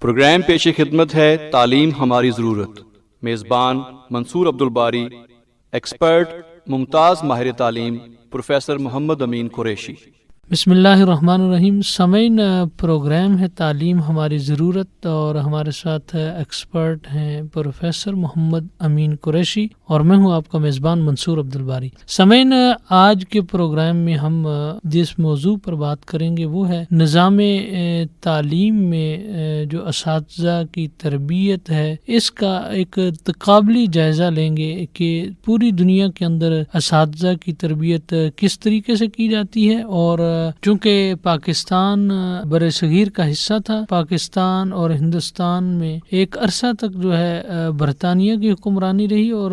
Programme پیش خدمت ہے تعلیم ہماری ضرورت. میزبان منصور عبدالباری، ایکسپرٹ ممتاز ماہر تعلیم پروفیسر محمد امین قریشی. بسم اللہ الرحمن الرحیم. سامعین، پروگرام ہے تعلیم ہماری ضرورت اور ہمارے ساتھ ایکسپرٹ ہیں پروفیسر محمد امین قریشی اور میں ہوں آپ کا میزبان منصور عبدالباری. سامعین، آج کے پروگرام میں ہم جس موضوع پر بات کریں گے وہ ہے نظام تعلیم میں جو اساتذہ کی تربیت ہے اس کا ایک تقابلی جائزہ لیں گے کہ پوری دنیا کے اندر اساتذہ کی تربیت کس طریقے سے کی جاتی ہے. اور چونکہ پاکستان بر صغیر کا حصہ تھا، پاکستان اور ہندوستان میں ایک عرصہ تک جو ہے برطانیہ کی حکمرانی رہی اور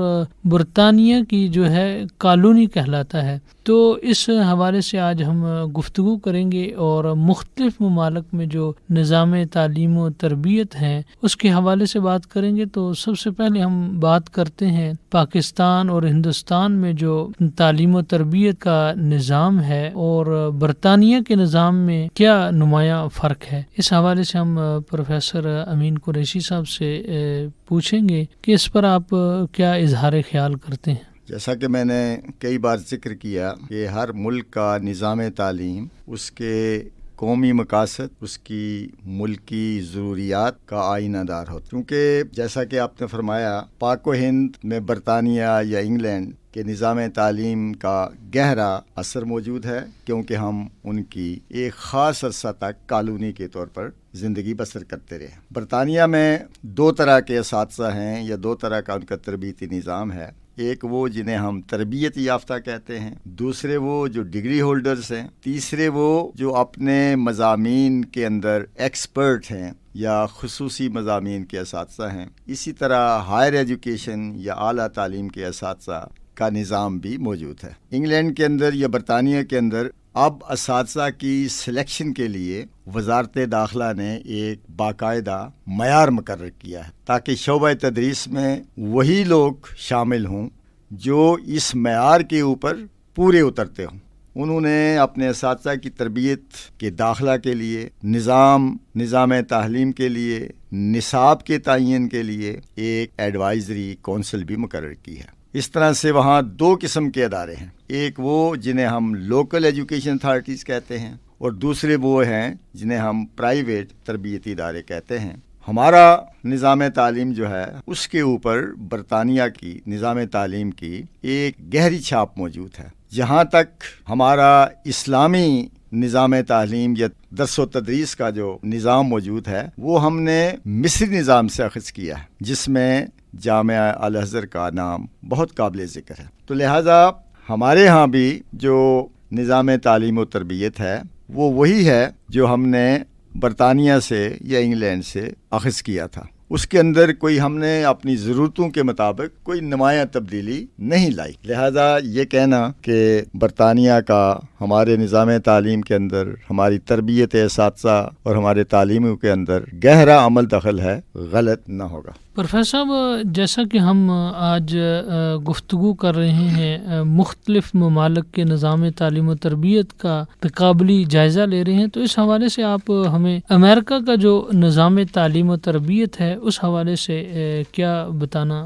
برطانیہ کی جو ہے کالونی کہلاتا ہے. تو اس حوالے سے آج ہم گفتگو کریں گے اور مختلف ممالک میں جو نظام تعلیم و تربیت ہے اس کے حوالے سے بات کریں گے. تو سب سے پہلے ہم بات کرتے ہیں پاکستان اور ہندوستان میں جو تعلیم و تربیت کا نظام ہے اور برطانیہ کے نظام میں کیا نمایاں فرق ہے. اس حوالے سے ہم پروفیسر امین قریشی صاحب سے پوچھیں گے کہ اس پر آپ کیا اظہار خیال کرتے ہیں. جیسا کہ میں نے کئی بار ذکر کیا کہ ہر ملک کا نظام تعلیم اس کے قومی مقاصد، اس کی ملکی ضروریات کا آئینہ دار ہوتا. کیونکہ جیسا کہ آپ نے فرمایا پاک و ہند میں برطانیہ یا انگلینڈ کے نظام تعلیم کا گہرا اثر موجود ہے، کیونکہ ہم ان کی ایک خاص عرصہ تک کالونی کے طور پر زندگی بسر کرتے رہے. برطانیہ میں دو طرح کے اساتذہ ہیں یا دو طرح کا ان کا تربیتی نظام ہے. ایک وہ جنہیں ہم تربیت یافتہ کہتے ہیں، دوسرے وہ جو ڈگری ہولڈرز ہیں، تیسرے وہ جو اپنے مضامین کے اندر ایکسپرٹ ہیں یا خصوصی مضامین کے اساتذہ ہیں. اسی طرح ہائر ایجوکیشن یا اعلیٰ تعلیم کے اساتذہ کا نظام بھی موجود ہے. انگلینڈ کے اندر یا برطانیہ کے اندر اب اساتذہ کی سلیکشن کے لیے وزارت داخلہ نے ایک باقاعدہ معیار مقرر کیا ہے تاکہ شعبہ تدریس میں وہی لوگ شامل ہوں جو اس معیار کے اوپر پورے اترتے ہوں. انہوں نے اپنے اساتذہ کی تربیت کے داخلہ کے لیے نظام تعلیم کے لیے نصاب کے تعین کے لیے ایک ایڈوائزری کونسل بھی مقرر کی ہے. اس طرح سے وہاں دو قسم کے ادارے ہیں، ایک وہ جنہیں ہم لوکل ایجوکیشن اتھارٹیز کہتے ہیں اور دوسرے وہ ہیں جنہیں ہم پرائیویٹ تربیتی ادارے کہتے ہیں. ہمارا نظام تعلیم جو ہے اس کے اوپر برطانیہ کی نظام تعلیم کی ایک گہری چھاپ موجود ہے. جہاں تک ہمارا اسلامی نظام تعلیم یا درس و تدریس کا جو نظام موجود ہے وہ ہم نے مصری نظام سے اخذ کیا ہے، جس میں جامعہ الازہر کا نام بہت قابل ذکر ہے. تو لہٰذا ہمارے ہاں بھی جو نظام تعلیم و تربیت ہے وہ وہی ہے جو ہم نے برطانیہ سے یا انگلینڈ سے اخذ کیا تھا. اس کے اندر کوئی ہم نے اپنی ضرورتوں کے مطابق کوئی نمایاں تبدیلی نہیں لائی. لہذا یہ کہنا کہ برطانیہ کا ہمارے نظام تعلیم کے اندر ہماری تربیت اساتذہ اور ہمارے تعلیموں کے اندر گہرا عمل دخل ہے، غلط نہ ہوگا. پروفیسر صاحب، جیسا کہ ہم آج گفتگو کر رہے ہیں مختلف ممالک کے نظام تعلیم و تربیت کا تقابلی جائزہ لے رہے ہیں، تو اس حوالے سے آپ ہمیں امریکہ کا جو نظام تعلیم و تربیت ہے اس حوالے سے کیا بتانا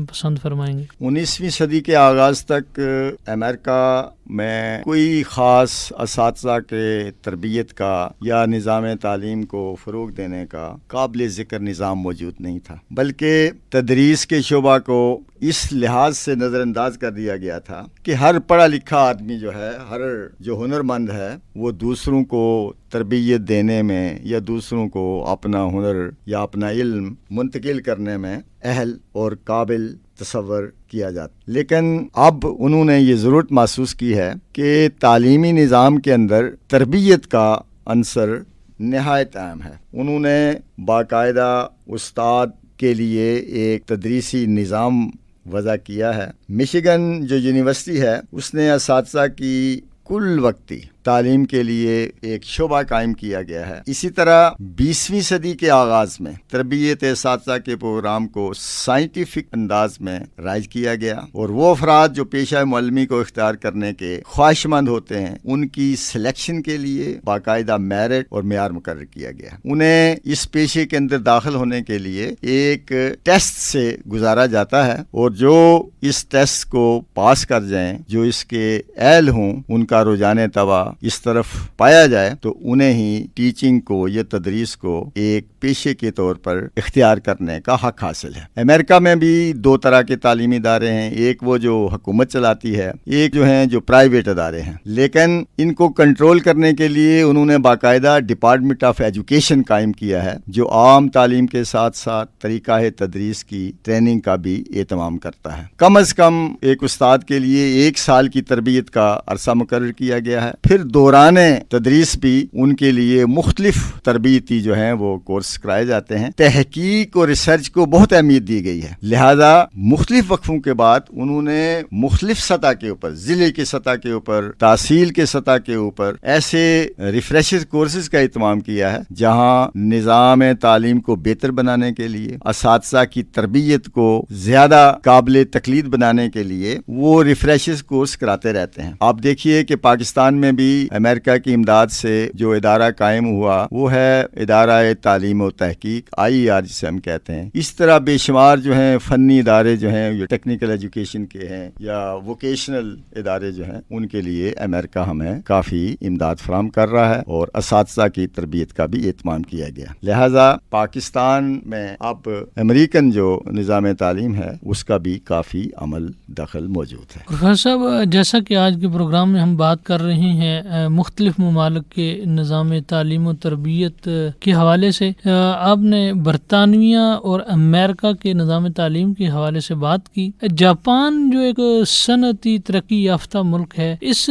پسند فرمائیں گے؟ 19ویں صدی کے آغاز تک امریکہ میں کوئی خاص اساتذہ کے تربیت کا یا نظام تعلیم کو فروغ دینے کا قابل ذکر نظام موجود نہیں تھا، بلکہ تدریس کے شعبہ کو اس لحاظ سے نظر انداز کر دیا گیا تھا کہ ہر پڑھا لکھا آدمی جو ہے، ہر جو ہنرمند ہے، وہ دوسروں کو تربیت دینے میں یا دوسروں کو اپنا ہنر یا اپنا علم منتقل کرنے میں اہل اور قابل تصور کیا جاتا. لیکن اب انہوں نے یہ ضرورت محسوس کی ہے کہ تعلیمی نظام کے اندر تربیت کا عنصر نہایت اہم ہے. انہوں نے باقاعدہ استاد کے لیے ایک تدریسی نظام وضع کیا ہے. مشیگن جو یونیورسٹی ہے اس نے اساتذہ کی کل وقتی تعلیم کے لیے ایک شعبہ قائم کیا گیا ہے۔ اسی طرح 20ویں صدی کے آغاز میں تربیت اساتذہ کے پروگرام کو سائنٹیفک انداز میں رائج کیا گیا، اور وہ افراد جو پیشہ معلمی کو اختیار کرنے کے خواہش مند ہوتے ہیں ان کی سلیکشن کے لیے باقاعدہ میرٹ اور معیار مقرر کیا گیا۔ انہیں اس پیشے کے اندر داخل ہونے کے لیے ایک ٹیسٹ سے گزارا جاتا ہے، اور جو اس ٹیسٹ کو پاس کر جائیں، جو اس کے اہل ہوں، ان کا رجحان طبع اس طرف پایا جائے تو انہیں ہی ٹیچنگ کو یا تدریس کو ایک پیشے کے طور پر اختیار کرنے کا حق حاصل ہے۔ امریکہ میں بھی 2 طرح کے تعلیمی ادارے ہیں، ایک وہ جو حکومت چلاتی ہے، ایک جو ہیں جو پرائیویٹ ادارے ہیں، لیکن ان کو کنٹرول کرنے کے لیے انہوں نے باقاعدہ ڈپارٹمنٹ آف ایجوکیشن قائم کیا ہے، جو عام تعلیم کے ساتھ ساتھ طریقہ تدریس کی ٹریننگ کا بھی اہتمام کرتا ہے۔ کم از کم ایک استاد کے لیے 1 سال کی تربیت کا عرصہ مقرر کیا گیا ہے، پھر دوران تدریس بھی ان کے لیے مختلف تربیتی جو ہیں وہ کورس کرائے جاتے ہیں۔ تحقیق اور ریسرچ کو بہت اہمیت دی گئی ہے، لہذا مختلف وقفوں کے بعد انہوں نے مختلف سطح کے اوپر، ضلع کی سطح کے اوپر، تحصیل کے سطح کے اوپر ایسے ریفریشر کورسز کا اہتمام کیا ہے جہاں نظام تعلیم کو بہتر بنانے کے لیے، اساتذہ کی تربیت کو زیادہ قابل تقلید بنانے کے لیے وہ ریفریشر کورس کراتے رہتے ہیں۔ آپ دیکھیے کہ پاکستان میں بھی امریکہ کی امداد سے جو ادارہ قائم ہوا وہ ہے ادارہ تعلیم و تحقیق، IER جسے ہم کہتے ہیں۔ اس طرح بے شمار جو ہیں فنی ادارے جو ہیں، یہ ٹیکنیکل ایجوکیشن کے ہیں یا ووکیشنل ادارے جو ہیں، ان کے لیے امریکہ ہمیں کافی امداد فراہم کر رہا ہے، اور اساتذہ کی تربیت کا بھی اہتمام کیا گیا۔ لہذا پاکستان میں اب امریکن جو نظام تعلیم ہے اس کا بھی کافی عمل دخل موجود ہے۔ پروفیسر صاحب، جیسا کہ آج کے پروگرام میں ہم بات کر رہے ہیں مختلف ممالک کے نظام تعلیم و تربیت کے حوالے سے، آپ نے برطانیہ اور امریکہ کے نظام تعلیم کے حوالے سے بات کی۔ جاپان جو ایک صنعتی ترقی یافتہ ملک ہے، اس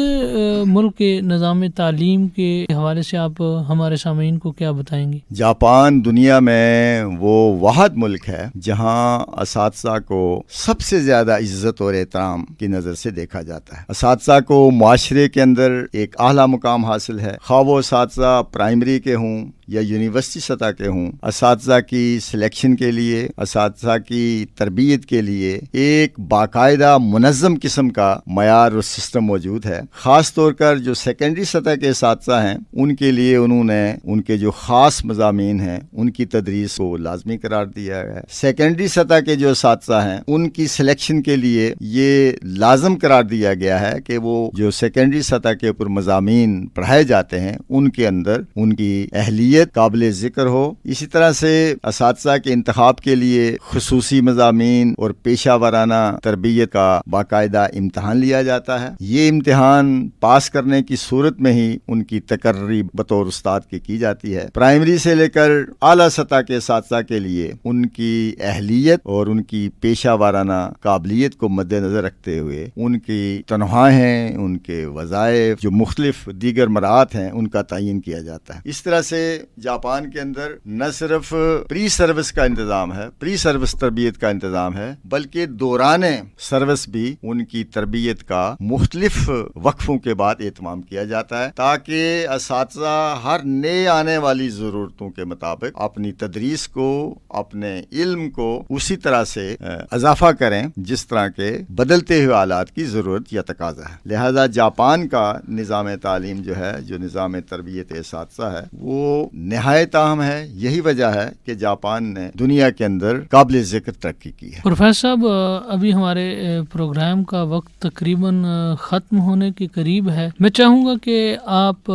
ملک کے نظام تعلیم کے حوالے سے آپ ہمارے سامعین کو کیا بتائیں گے؟ جاپان دنیا میں وہ واحد ملک ہے جہاں اساتذہ کو سب سے زیادہ عزت اور احترام کی نظر سے دیکھا جاتا ہے۔ اساتذہ کو معاشرے کے اندر ایک اعلیٰ مقام حاصل ہے، خواہ وہ اساتذہ پرائمری کے ہوں یا یونیورسٹی سطح کے ہوں۔ اساتذہ کی سلیکشن کے لیے، اساتذہ کی تربیت کے لیے ایک باقاعدہ منظم قسم کا معیار اور سسٹم موجود ہے۔ خاص طور پر جو سیکنڈری سطح کے اساتذہ ہیں ان کے لیے انہوں نے ان کے جو خاص مضامین ہیں ان کی تدریس کو لازمی قرار دیا ہے۔ سیکنڈری سطح کے جو اساتذہ ہیں ان کی سلیکشن کے لیے یہ لازم قرار دیا گیا ہے کہ وہ جو سیکنڈری سطح کے اوپر مضامین پڑھائے جاتے ہیں ان کے اندر ان کی اہلیت قابل ذکر ہو۔ اسی طرح سے اساتذہ کے انتخاب کے لیے خصوصی مضامین اور پیشہ ورانہ تربیت کا باقاعدہ امتحان لیا جاتا ہے۔ یہ امتحان پاس کرنے کی صورت میں ہی ان کی تقرری بطور استاد کی جاتی ہے۔ پرائمری سے لے کر اعلیٰ سطح کے اساتذہ کے لیے ان کی اہلیت اور ان کی پیشہ ورانہ قابلیت کو مد نظر رکھتے ہوئے ان کی تنخواہیں، ان کے وظائف، جو مختلف دیگر مراحت ہیں ان کا تعین کیا جاتا ہے۔ اس طرح سے جاپان کے اندر نہ صرف پری سروس کا انتظام ہے، پری سروس تربیت کا انتظام ہے، بلکہ دوران سروس بھی ان کی تربیت کا مختلف وقفوں کے بعد اہتمام کیا جاتا ہے تاکہ اساتذہ ہر نئے آنے والی ضرورتوں کے مطابق اپنی تدریس کو، اپنے علم کو اسی طرح سے اضافہ کریں جس طرح کے بدلتے ہوئے حالات کی ضرورت یا تقاضا ہے۔ لہذا جاپان کا نظام تعلیم جو ہے، جو نظام تربیت اساتذہ ہے، وہ نہایت اہم ہے۔ یہی وجہ ہے کہ جاپان نے دنیا کے اندر قابل ذکر ترقی کی ہے۔ پروفیسر صاحب، ابھی ہمارے پروگرام کا وقت تقریباً ختم ہونے کے قریب ہے۔ میں چاہوں گا کہ آپ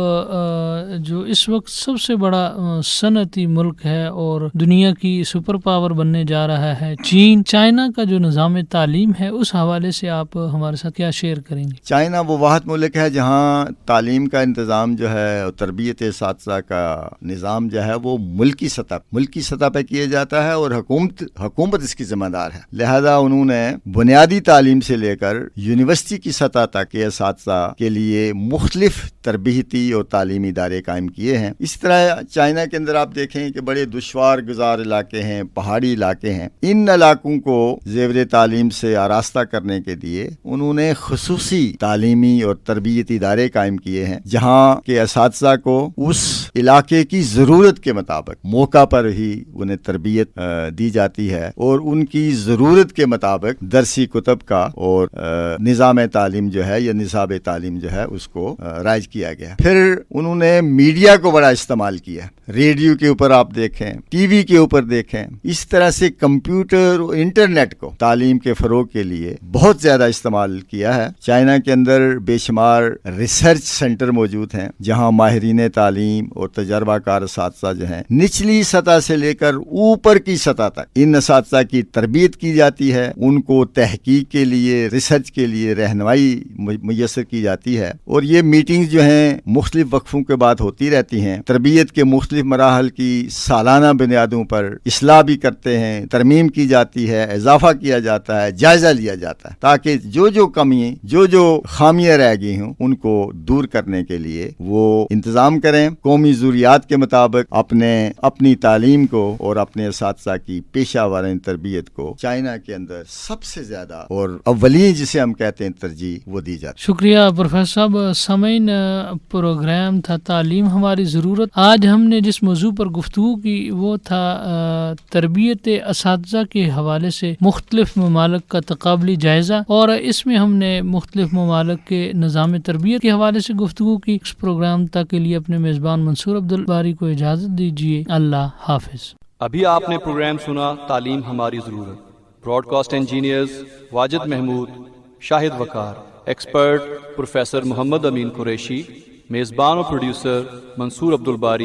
جو اس وقت سب سے بڑا صنعتی ملک ہے اور دنیا کی سپر پاور بننے جا رہا ہے، چائنا کا جو نظام تعلیم ہے، اس حوالے سے آپ ہمارے ساتھ کیا شیئر کریں گے؟ چائنا وہ واحد ملک ہے جہاں تعلیم کا انتظام جو ہے اور تربیت اساتذہ کا نظام جو ہے وہ ملکی سطح پہ کیا جاتا ہے، اور حکومت اس کی ذمہ دار ہے۔ لہذا انہوں نے بنیادی تعلیم سے لے کر یونیورسٹی کی سطح تک کے اساتذہ کے لیے مختلف تربیتی اور تعلیمی ادارے قائم کیے ہیں۔ اس طرح چائنا کے اندر آپ دیکھیں کہ بڑے دشوار گزار علاقے ہیں، پہاڑی علاقے ہیں، ان علاقوں کو زیور تعلیم سے آراستہ کرنے کے لیے انہوں نے خصوصی تعلیمی اور تربیتی ادارے قائم قائم کیے ہیں جہاں کے اساتذہ کو اس علاقے کی ضرورت کے مطابق موقع پر ہی انہیں تربیت دی جاتی ہے اور ان کی ضرورت کے مطابق درسی کتب کا اور نظام تعلیم جو ہے یا نصاب تعلیم جو ہے اس کو رائج کیا گیا۔ پھر انہوں نے میڈیا کو بڑا استعمال کیا، ریڈیو کے اوپر آپ دیکھیں، ٹی وی کے اوپر دیکھیں، اس طرح سے کمپیوٹر اور انٹرنیٹ کو تعلیم کے فروغ کے لیے بہت زیادہ استعمال کیا ہے۔ چائنا کے اندر بے شمار ریسرچ سینٹر موجود ہیں جہاں ماہرین تعلیم اور تجربہ کار اساتذہ جو ہیں نچلی سطح سے لے کر اوپر کی سطح تک ان اساتذہ کی تربیت کی جاتی ہے، ان کو تحقیق کے لیے، ریسرچ کے لیے رہنمائی میسر کی جاتی ہے، اور یہ میٹنگز جو ہیں مختلف وقفوں کے بعد ہوتی رہتی ہیں۔ تربیت کے مختلف مراحل کی سالانہ بنیادوں پر اصلاح بھی کرتے ہیں، ترمیم کی جاتی ہے، اضافہ کیا جاتا ہے، جائزہ لیا جاتا ہے تاکہ جو کمی جو خامیاں رہ گئی ہوں ان کو دور کرنے کے لیے وہ انتظام کریں، قومی ضروریات کے مطابق اپنی تعلیم کو اور اپنے اساتذہ کی پیشہ ورانہ تربیت کو چائنا کے اندر سب سے زیادہ اور اولین جسے ہم کہتے ہیں ترجیح وہ دی جاتی ہے۔ شکریہ پروفیسر صاحب۔ سامعین، پروگرام تھا تعلیم ہماری ضرورت۔ آج ہم نے جس موضوع پر گفتگو کی وہ تھا تربیت اساتذہ کے حوالے سے مختلف ممالک کا تقابلی جائزہ، اور اس میں ہم نے مختلف ممالک کے نظام تربیت کے حوالے سے گفتگو کی۔ اس پروگرام تک کے لیے اپنے میزبان منصور عبدالباری کو اجازت دیجیے۔ اللہ حافظ۔ ابھی آپ نے پروگرام سنا تعلیم ہماری ضرورت۔ Broadcast engineers Wajid Mahmood, Shahid Waqar, expert professor Muhammad Amin Qureshi, میزبان اور پروڈیوسر منصور عبدالباری۔